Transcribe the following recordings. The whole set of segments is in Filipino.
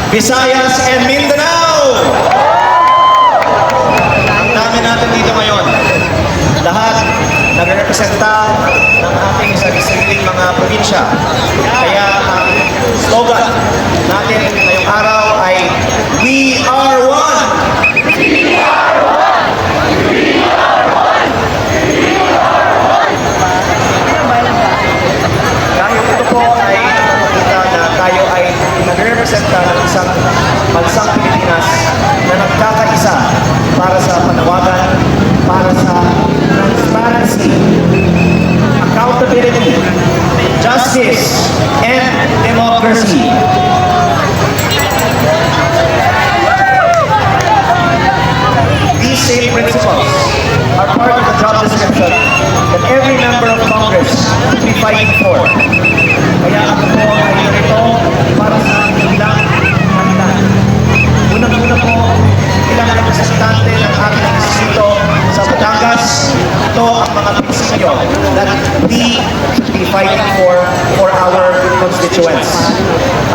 Visayas, and Mindanao! Ang dami natin dito ngayon. Lahat nagrepresenta ng ating sarili-sariling mga probinsya. Kaya ang slogan natin ngayong araw ay We Are One! We are one! We are one! We are one! Dahil ito po ay napakita na tayo ay nagrepresenta ng isang bansang Pilipinas na nagkakaisa para sa panawagan, para sa transparency, accountability, justice, and democracy. These same principles are part of the job description that every member of Congress should be fighting for. Kaya ako po ay narito para sa ilang kandidato. Unang-una po, ilang representante ng ating distrito sa Batangas. Ito ang mga prinsipyo that we should be fighting for our constituents.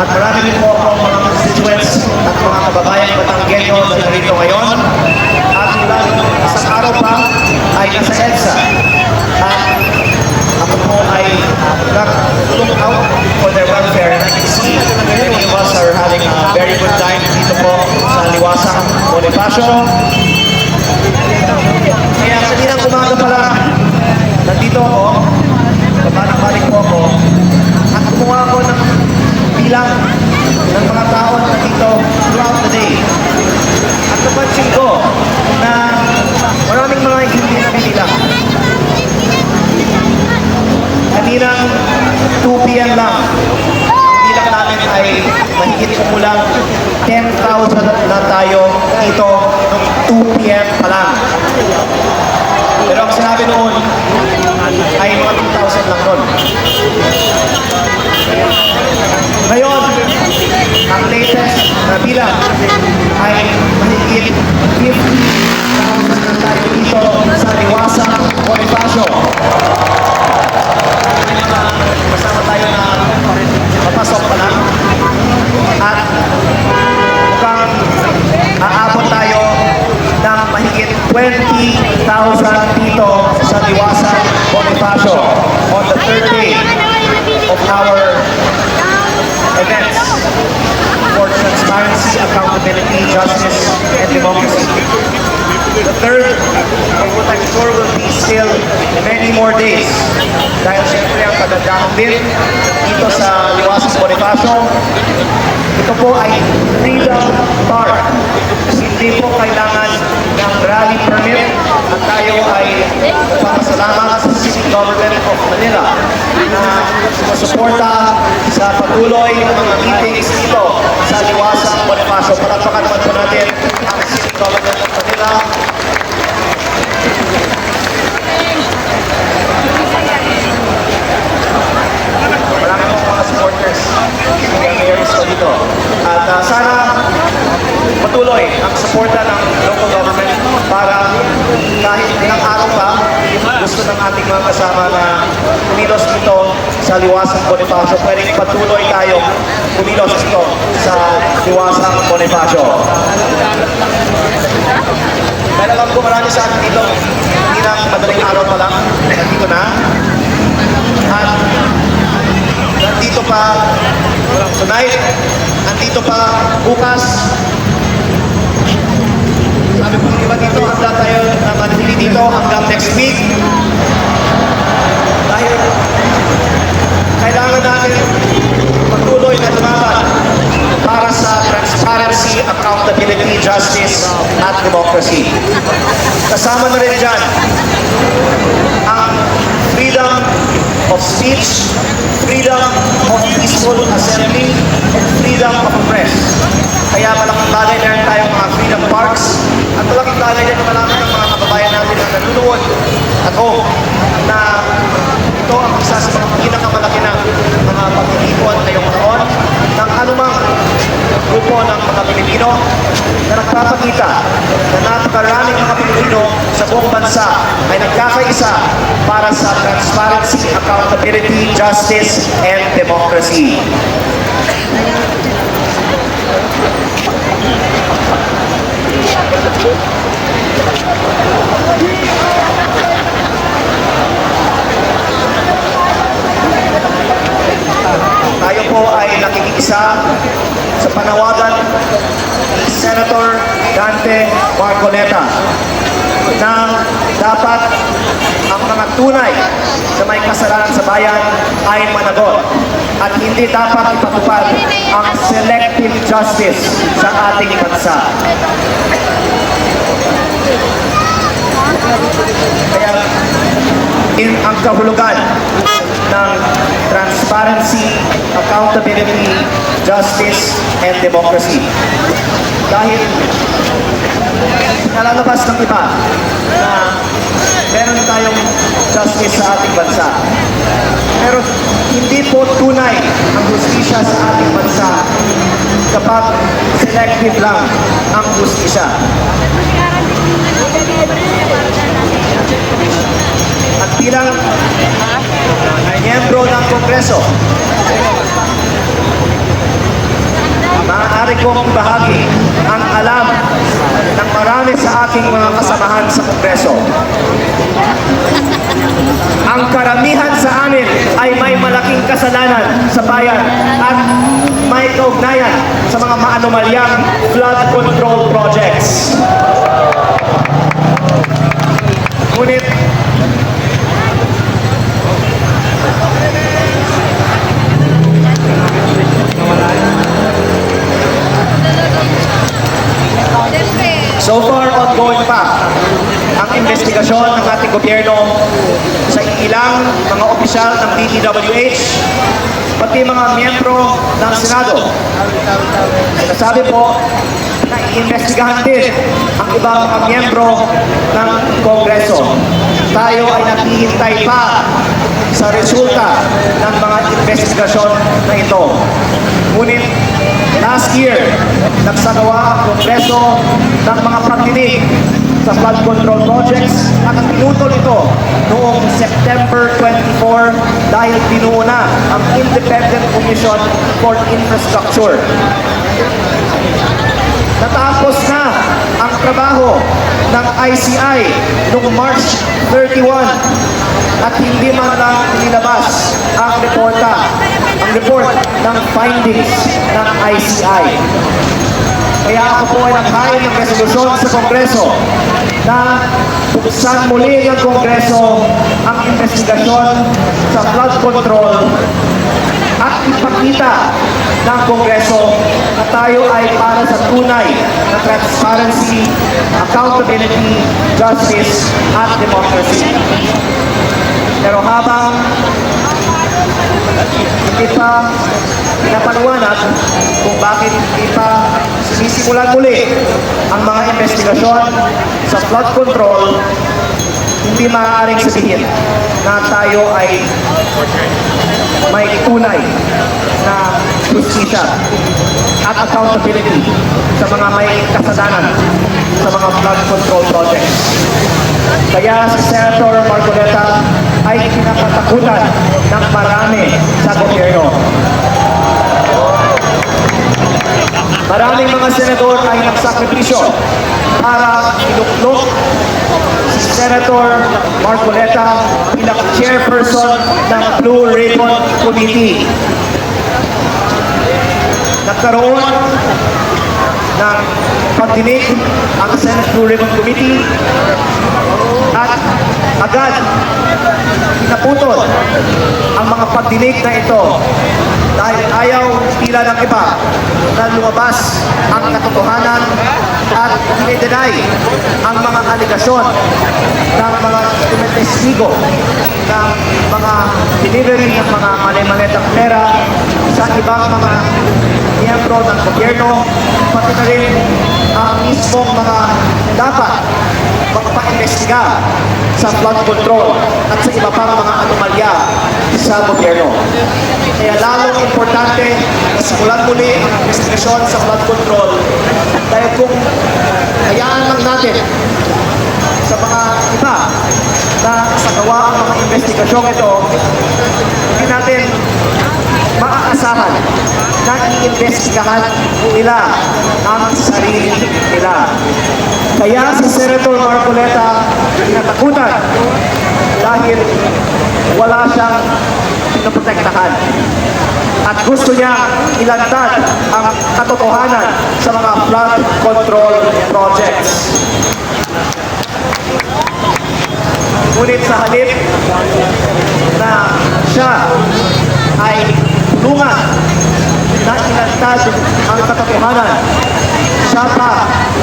At marami din po ako mga constituents at mga kababayang Batanggenyo na narito ngayon. At isang araw pa ay nasa EDSA. At ako po ay look out for their welfare. And I can see many of us are having a very good time dito po sa Liwasang Bonifacio. Kaya kaninang umaga pala, nandito ako, balik po ako, at kumuha ako ng bilang ng mga tao na nandito throughout the day. At napansin ko na maraming mga hindi na bilang. Kaninang 2 p.m. lang, ang bilang namin ay mahigit kumulang 10,000 na tayo dito noong 2 p.m. pa lang. Pero ang sinabi noon ay mga 2,000 lang noon. Ngayon, ang latest na bilang ay mahigit 50,000 na tayo dito sa Liwasang Bonifacio. Kasama tayo na papasok pa lang. At mukhang aabot tayo ng mahigit 20,000 dito sa Liwasang Bonifacio on the third day of our events for transparency, accountability, justice, and democracy. The third of what I'm sure will be still many more days. Dahil siyempre ang kagandahan din dito sa Liwasang Bonifacio, ito po ay Freedom Park. Hindi po kailangan ng rally permit at tayo ay papasalamat sa City Government of Manila na sumusuporta sa patuloy ng mga meetings dito sa Liwasang Bonifacio. Palakpakan naman po natin ang City Government of Manila. Marami po mga supporters. Kaya mayroon ko dito. At sana patuloy ang suporta ng local government para kahit ilang araw pa, gusto ng ating mga kasama na kumilos dito sa Liwasang Bonifacio. Pwedeng patuloy tayo kumilos dito sa Liwasang Bonifacio. Dahil alam ko marami sa atin dito, hindi na madaling araw pa lang, nandito na. At nandito pa tonight, nandito pa bukas. Sabi po iba dito, handa tayo na manatili dito hanggang next week. Dahil kailangan natin patuloy na lumaban para sa transparency, accountability, justice, at democracy. Kasama na rin dyan ang freedom of speech, freedom of peaceful assembly, and freedom of press. Kaya malaking bagay na rin tayong mga freedom parks at malaking bagay din na malaman ng mga kababayan natin na nanunood at home na ito ang isa sa mga pinakamalaki na mga pagtitipon ngayong taon ng anumang grupo ng mga Pilipino na nagpapakita na napakaraming mga Pilipino sa buong bansa ay nagkakaisa para sa transparency, accountability, justice, and democracy. Tayo po ay nakikiisa sa panawagan ni Senator Dante Marcoleta na dapat ang mga tunay na may kasalanan sa bayan ay managot at hindi dapat ipatupad ang selective justice sa ating bansa. Kaya ang kahulugan ng transparency, accountability, justice, and democracy. Dahil nalalabas ng iba na meron tayong justice sa ating bansa. Pero hindi po tunay ang hustisya sa ating bansa kapag selective lang ang hustisya. At bilang miyembro ng Kongreso, maaari kong bahagi ang alam ng marami sa aking mga kasamahan sa Kongreso. Ang karamihan sa amin ay may malaking kasalanan sa bayan at may kaugnayan sa mga maanomalyang flood control projects. Ngunit, so far, ongoing pa ang investigasyon ng ating gobyerno sa ilang mga opisyal ng DPWH, pati mga miyembro ng Senado. Nasabi po na iimbestigahan din ang ibang mga miyembro ng Kongreso. Tayo ay naghihintay pa sa resulta ng mga investigasyon na ito. Ngunit, last year, nagsagawa ang Kongreso ng mga pagdinig sa flood control projects at pinutol ito noong September 24 dahil binuo na ang Independent Commission for Infrastructure. Natapos na ang trabaho ng ICI noong March 31 at hindi man lang nilabas ang report ng findings ng ICI. Kaya ako po ay naghain ng resolusyon sa Kongreso na buksan muli ng Kongreso ang investigasyon sa flood control at ipakita ng Kongreso na tayo ay para sa tunay na transparency, accountability, justice, at democracy. Pero habang hindi pa pinapaliwanag kung bakit hindi pa sinisimulan muli ang mga investigasyon sa flood control, hindi maaaring sabihin na tayo ay may tunay na justisya at accountability sa mga may kasalanan sa mga flood control projects. Kaya si Senator Marcoleta ay pinapatakutan ng marami sa gobyerno. Maraming mga senador ay nagsakripisyo para iluklok si Senator Marcoleta bilang chairperson ng Blue Ribbon Committee. Nagkaroon ng pagdinig ang Senate Blue Ribbon Committee at agad pinaputol ang mga pagdinig na ito dahil ayaw tila ng iba na lumabas ang katotohanan at dinidenay ang mga aligasyon ng mga tumitestigo ng mga delivery ng mga mali-malitang pera sa ibang mga miyembro ng gobyerno, pati na rin ang mismong mga dapat magpa-investiga sa flood control at sa iba pang mga anomalya sa gobyerno. Kaya lalong importante na simulan muli ang investigasyon sa flood control dahil kung hayaan lang natin sa mga iba na sagawa ang mga investigasyong ito, hindi natin maaasahan na iimbestigahan nila ang sarili nila. Kaya si Senator Marcoleta kinatakutan dahil wala siyang pinoprotektahan. At gusto niya ilantad ang katotohanan sa mga flood control projects. Ngunit sa halip na siya ay tulungan na ilantad ang katotohanan, siya pa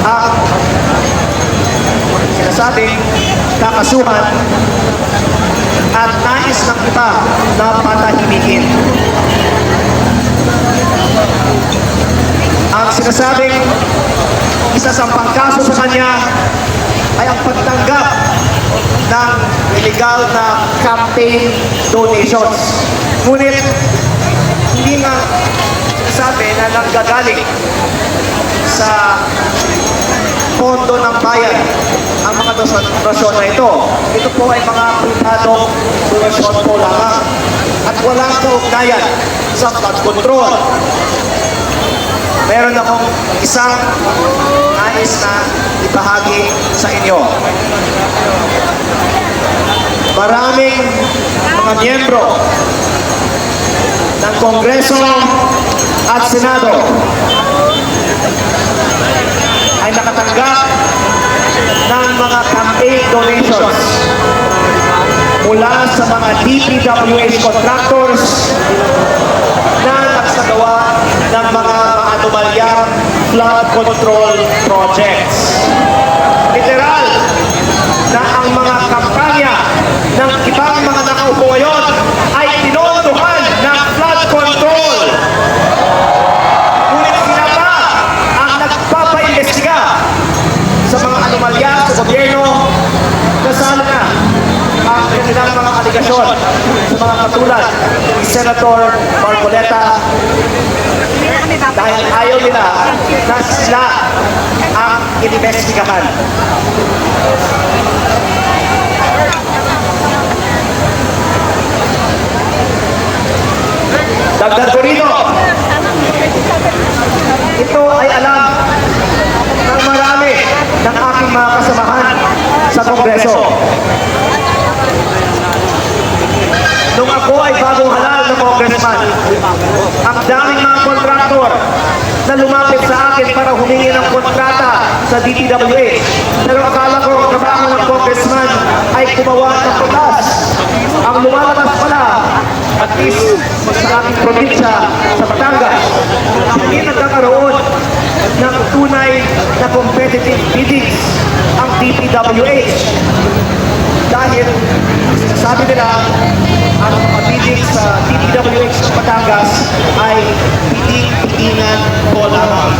ang sinasabing kakasuhan at nais ng iba na patahimikin. Ang sinasabing isa sa pangkaso sa kanya ay ang pagtanggap ng illegal na campaign donations. Ngunit hindi nga sinasabi na nanggagaling sa pondo ng bayan ang mga donasyon na ito. Ito po ay mga pribadong donasyon po lamang at walang kaugnayan sa flood control. Meron akong isang nais na ibahagi sa inyo. Maraming mga miyembro ng Kongreso at Senado ay nakatanggap ng mga campaign donations mula sa mga DPWH contractors na nagsagawa ng mga anomalyang flood control projects. Literal na ang mga kampanya ng ibang mga nakaupo ngayon ay tinondohan ng flood control. Ngunit sila pa ang nagpapaimbestiga sa mga anomalya sa gobyerno, kasama na ang kanilang mga aligasyon sa mga katulad ni Senator Marcoleta dahil ayaw nila na sila ang inimbestigahan. Dagdag ko rito, ito ay alam ng marami ng aking mga kasamahan sa Kongreso. Nung ako ay bagong halal na congressman, ang daming mga kontraktor na lumapit sa akin para humingi ng kontrata sa DPWH. Pero akala ko ang trabaho ng congressman ay kumawa ng batas. Ang lumalabas pala, at least sa aking probinsya sa Batangas, hindi nagkakaroon ng tunay na competitive biddings ang DPWH. Dahil sinasabi nila ang mga bidding sa DPWH sa Batangas ay bidding-biddingan ko lamang.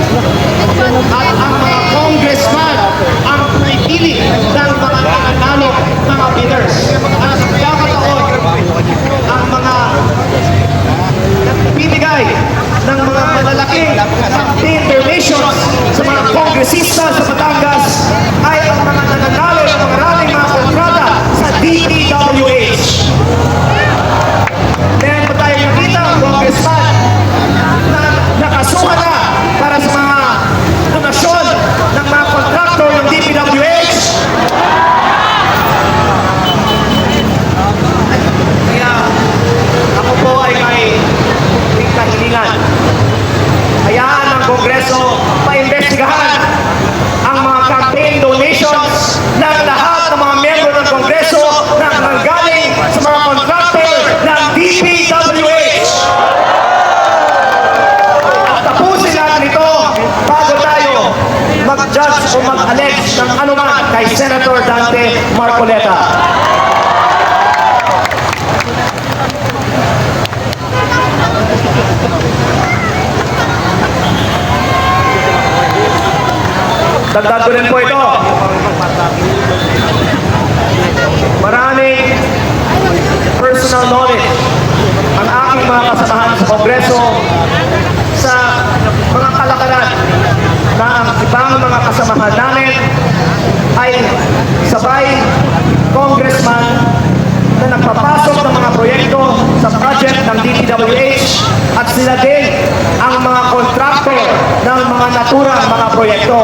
At ang mga congressman ang pinipili ng mga nanalo mga bidders. At sa pagkakataon, ang mga nagbibigay ng mga malalaking campaign donations sa mga kongresista sa Batangas ay ang mga nananalo ng maraming mga kontrata sa DPWH. Meron pa tayo nakita ang congressman na nakasuhan na para sa mga donasyon ng mga kontraktor ng DPWH. Kaya ako po ay may kahilingan. Hayaan ng Kongreso paimbestigahan ang mga campaign donations ng lahat ng mga miyembro ng Kongreso na nanggaling sa mga kontraktor ng DPWH. At tapusin natin ito bago tayo mag-judge o mag-allege ng anuman kay Senator Dante Marcoleta. Dagdag ko rin po ito. Maraming personal knowledge ang aking mga kasamahan sa Kongreso sa mga kalakaran na ang ibang mga kasamahan namin ay sabay congressman na nagpapasok ng mga proyekto sa budget ng DPWH at sila din ang mga kontraktor ng mga naturang mga proyekto.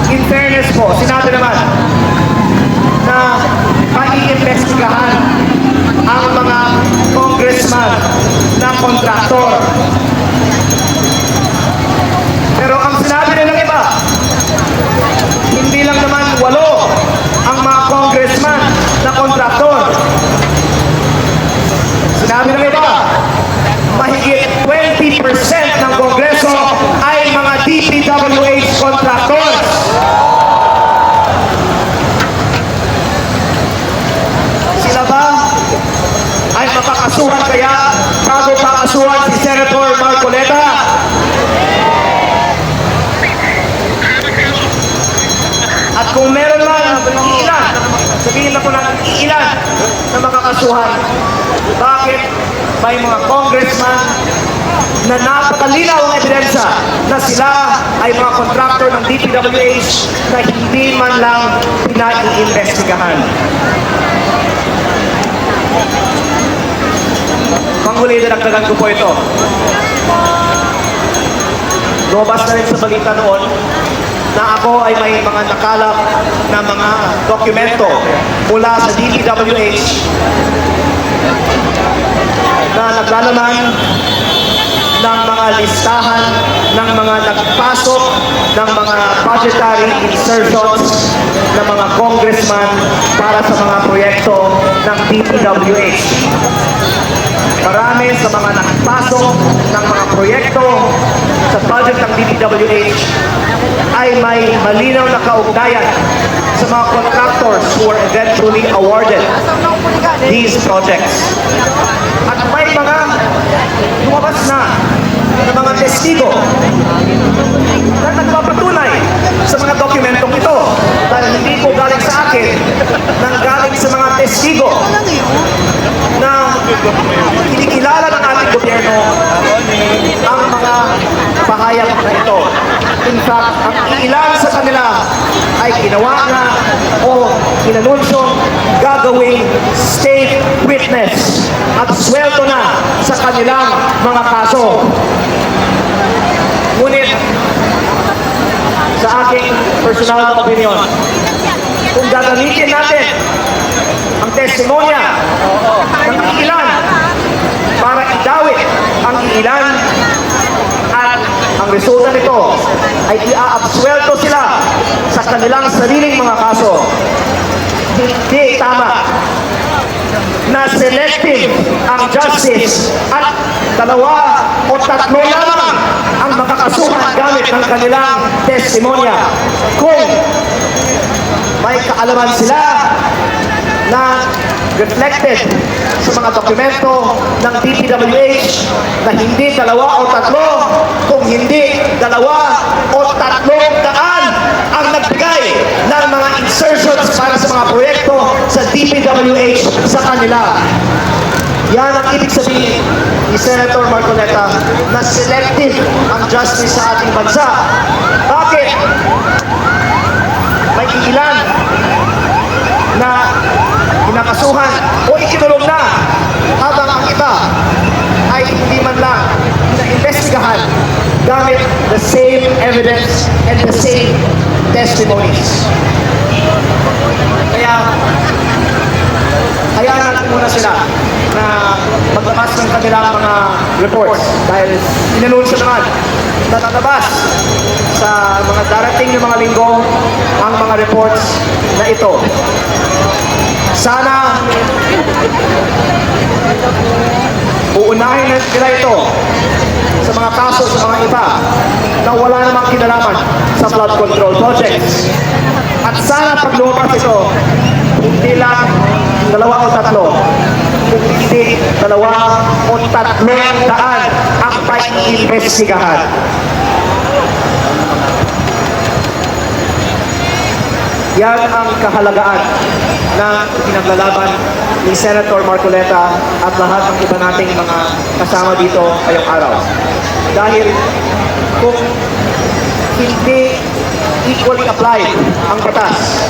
In fairness po, sinabi naman na pag-iimbestigahan ang mga congressman na kontraktor. Pero ang sinabi nilang iba, hindi lang naman 8 ang mga congressman na kontraktor. Sinabi ng iba, mahigit 20% ng Kongreso ay mga DPWH contractors. Sila ba ay mapakasuhan kaya bago pakasuhan si Senator Marcoleta? At kung meron man ilan, sabihin na po natin ilan na makakasuhan, bakit may mga congressman na napakalinaw ang ebidensya na sila ay mga kontraktor ng DPWH na hindi man lang pinag-iimbestigahan? Panghuli, dinagdagan ko po ito. Lumabas na rin sa balita noon na ako ay may mga nakalap na mga dokumento mula sa DPWH na naglalaman ng mga listahan ng mga nagpasok ng mga budgetary insertions ng mga congressman para sa mga proyekto ng DPWH. Marami sa mga nagpasok ng mga proyekto sa budget ng DPWH ay may malinaw na kaugnayan sa mga contractors who were eventually awarded these projects. At may mga lumabas na mga testigo na nagpapatunay sa mga dokumentong ito. Dahil hindi po galing sa akin, nang galing sa mga testigo na kinikilala ng ating gobyerno ang mga pahayag na ito. In fact, ang ilan sa kanila ay ginawa na o inanunsyong gagawing state witness at sweldo na sa kanilang mga kaso. Ngunit, sa aking personal na opinion, kung gagamitin natin ang testimonya ng ilan para idawit ang ilan at ang resulta nito ay i-absuelto sila sa kanilang sariling mga kaso, hindi tama na selective ang justice at 2 o 3 lamang ang makakasuhan gamit ng kanilang testimonya. Kung may kaalaman sila na reflected sa mga dokumento ng DPWH na hindi 2 o 3, kung hindi 2 o 300 ang nagbigay ng mga insertions para sa mga proyekto sa DPWH sa kanila. Yan ang ibig sabihin ni Senator Marcoleta na selective ang justice sa ating bansa. Bakit? May ilan na kinakasuhan o ikinulong na habang ang iba ay hindi man lang na-investigahan gamit the same evidence and the same testimonies. Kaya natin muna sila na maglabas ng kanilang mga reports dahil inanunsyo naman na tatabas sa mga darating na mga linggo ang mga reports na ito. Sana uunahin nila ito sa mga kaso sa mga iba na wala namang kinalaman sa flood control projects. At sana pag lumabas ito, hindi lang 2 o 3, kung hindi 2 o 300 ang pag-iimbestigahan. Yan ang kahalagaan na pinaglalaban ni Senator Marcoleta at lahat ng iba nating mga kasama dito ngayong araw. Dahil kung hindi equally applied ang batas,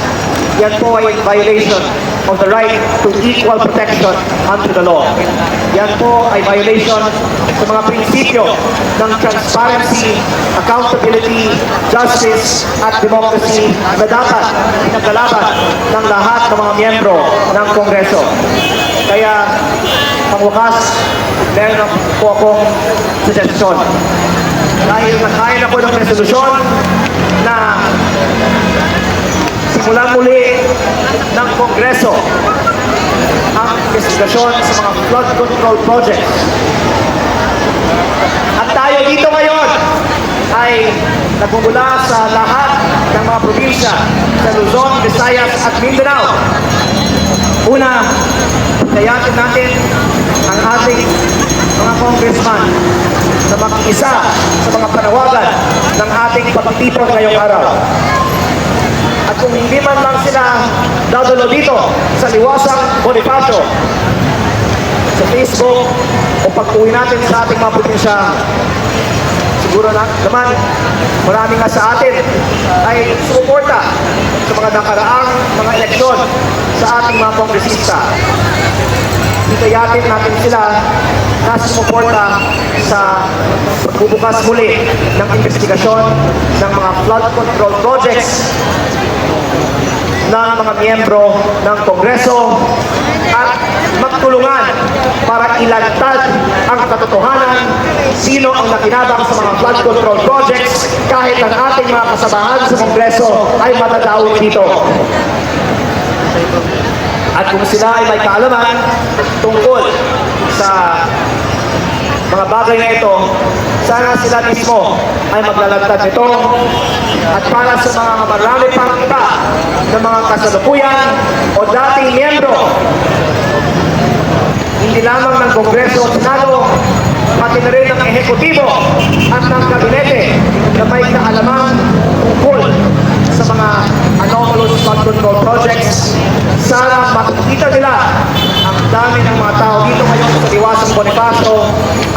yan po ay violation of the right to equal protection under the law. Yan po ay violation sa mga prinsipyo ng transparency, accountability, justice, at democracy na dapat pinaglalaban ng lahat ng mga miyembro ng Kongreso. Kaya, pangwakas, meron po akong suggestion. Dahil nakain ako ng resolusyon na simulan muli ng Kongreso ang investigasyon sa mga flood control projects. At tayo dito ngayon ay nagmumula sa lahat ng mga probinsya sa Luzon, Visayas at Mindanao. Una, kayatin natin ang ating mga congressman na makikisa sa mga panawagan ng ating pagtitipon ngayong araw. At kung hindi man lang sila dadalo dito sa Liwasang Bonifacio, sa Facebook, o pag-uwi natin sa ating mga probinsya, siguro naman, marami nga sa atin ay sumuporta sa mga nakaraang mga eleksyon sa ating mga kongresista. Hikayatin natin sila na sumuporta sa pagbubukas muli ng investigasyon ng mga flood control projects ng mga miyembro ng Kongreso at magtulungan para ilantad ang katotohanan sino ang nakinabang sa mga flood control projects kahit ang ating mga kasamahan sa Kongreso ay matadawin dito. At kung sila ay may kaalaman tungkol sa mga bagay na ito, sana sila mismo ay maglalantad nito. At para sa mga marami pang iba ng mga kasalukuyan o dating miyembro, hindi lamang ng Kongreso at Senado, pati na rin ng Ehekutibo at ng Kabinete na may kaalaman tungkol sa mga anomalous flood control projects, sana makikita nila ang dami ng mga tao dito ngayon sa Liwasang Bonifacio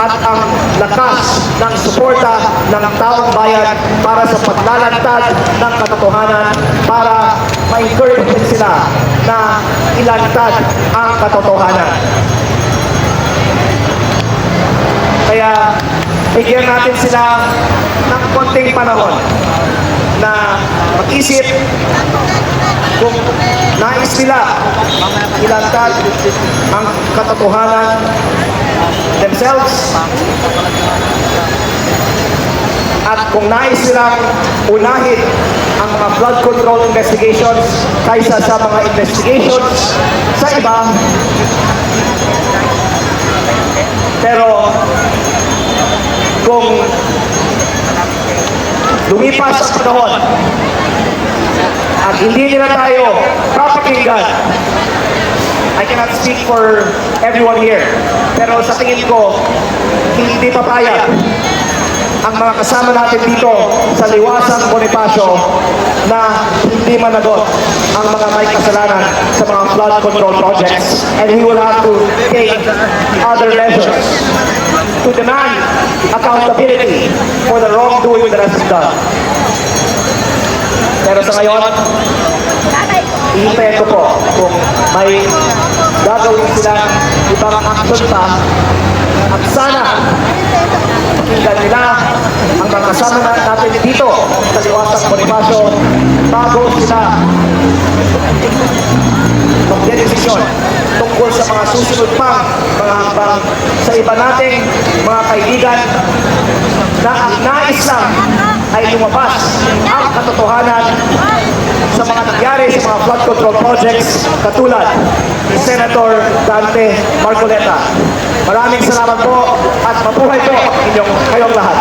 at ang lakas ng suporta ng taong bayan para sa paglalantad ng katotohanan para ma-encourage din sila na ilantad ang katotohanan. Kaya bigyan natin sila ng konting panahon na mag-isip kung nais nila ilantad ang katotohanan themselves at kung nais nilang unahin ang mga flood control investigations kaysa sa mga investigations sa iba. Pero kung lumipas ang panahon at hindi nila tayo papakinggan, I cannot speak for everyone here, pero sa tingin ko, hindi papayag ang mga kasama natin dito sa Liwasang Bonifacio na hindi managot ang mga may kasalanan sa mga flood control projects, and he will have to take other measures to demand accountability for the wrongdoing that has been done. Pero sa ngayon, ihintayin ko po kung may gagawin silang ibang action pa at sana pakinggan nila ang mga kasama natin dito sa Liwasang Bonifacio bago sila magdedesisyon tungkol sa mga susunod pang mga hambang sa iba nating mga kaibigan na ang nais lang ay lumabas ang katotohanan sa mga nangyari sa mga flood control projects katulad ni Senator Dante Marcoleta. Maraming salamat po at mabuhay po kayong lahat.